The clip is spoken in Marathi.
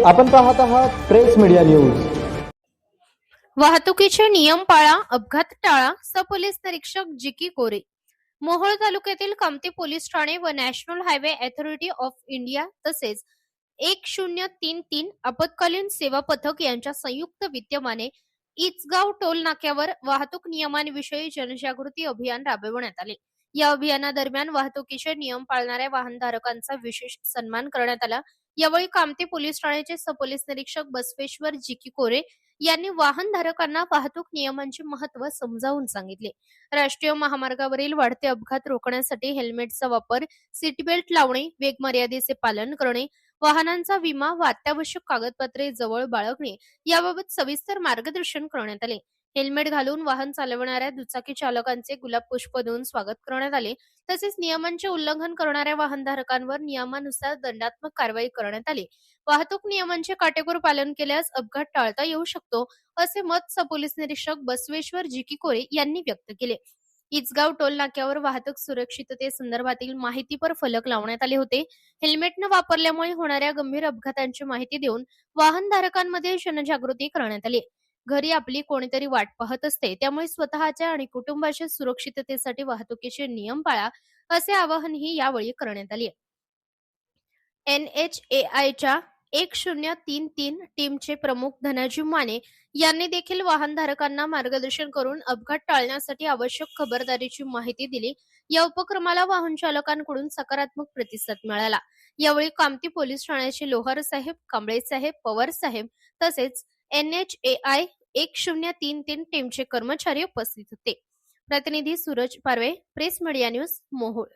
आपण पाहत आहात प्रेस मीडिया न्यूज। वाहतुकीचे नियम पाळा, अपघात टाळा। पोलीस निरीक्षक जी.की. कोरे। मोहोळ तालुक्यातील कामती पोलीस ठाणे व national highway authority of India तसेच 1033 आपत्कालीन सेवा पथक यांच्या संयुक्त विद्यमाने इचगाव टोल नाक्यावर वाहतूक नियमांविषयी जनजागृती अभियान राबविण्यात आले। या अभियानादरम्यान वाहतुकीचे नियम पाळणाऱ्या वाहनधारकांचा विशेष सन्मान करण्यात आला। यावेळी कामती पोलीस ठाण्याचे पोलीस निरीक्षक बसवेश्वर जी.की. कोरे यांनी वाहनधारकांना वाहतूक नियमांचे महत्त्व समजावून सांगितले। राष्ट्रीय महामार्गावरील वाढते अपघात रोखण्यासाठी हेल्मेटचा वापर, सीट बेल्ट लावणे, वेग मर्यादेचे पालन करणे, वाहनांचा विमा व अत्यावश्यक कागदपत्रे जवळ बाळगणे याबाबत सविस्तर मार्गदर्शन करण्यात आले। हेल्मेट घालून वाहन चालवणाऱ्या दुचाकी चालकांचे गुलाब पुष्प देऊन स्वागत करण्यात आले। तसेच नियमांचे उल्लंघन करणाऱ्या वाहनधारकांवर नियमानुसार दंडात्मक कारवाई करण्यात आली। वाहतूक नियमांचे काटेकोर पालन केल्यास अपघात टाळता येऊ शकतो, असे मत पोलीस निरीक्षक बसवेश्वर जी.की. कोरे यांनी व्यक्त केले। इचगाव टोल नाक्यावर वाहतूक सुरक्षिततेसंदर्भातील माहितीपर फलक लावण्यात आले होते। हेल्मेट न वापरल्यामुळे होणाऱ्या गंभीर अपघातांची माहिती देऊन वाहनधारकांमध्ये जनजागृती करण्यात आली। घरी आपली कोणीतरी वाट पाहत असते, त्यामुळे स्वतःच्या आणि कुटुंबाच्या सुरक्षिततेसाठी वाहतुकीचे नियम पाळा, असे आवाहनही यावेळी करण्यात आले। NHAIच्या 1033 टीमचे प्रमुख धनाजी माने यांनी देखील वाहनधारकांना मार्गदर्शन करून अपघात टाळण्यासाठी आवश्यक खबरदारीची माहिती दिली। या उपक्रमाला वाहन चालकांकडून सकारात्मक प्रतिसाद मिळाला। यावेळी कामती पोलीस ठाण्याचे लोहार साहेब, कांबळे साहेब, पवार साहेब तसेच NHAI 1033 टीमचे कर्मचारी उपस्थित होते। प्रतिनिधी सूरज पारवे, प्रेस मीडिया न्यूज, मोहोळ।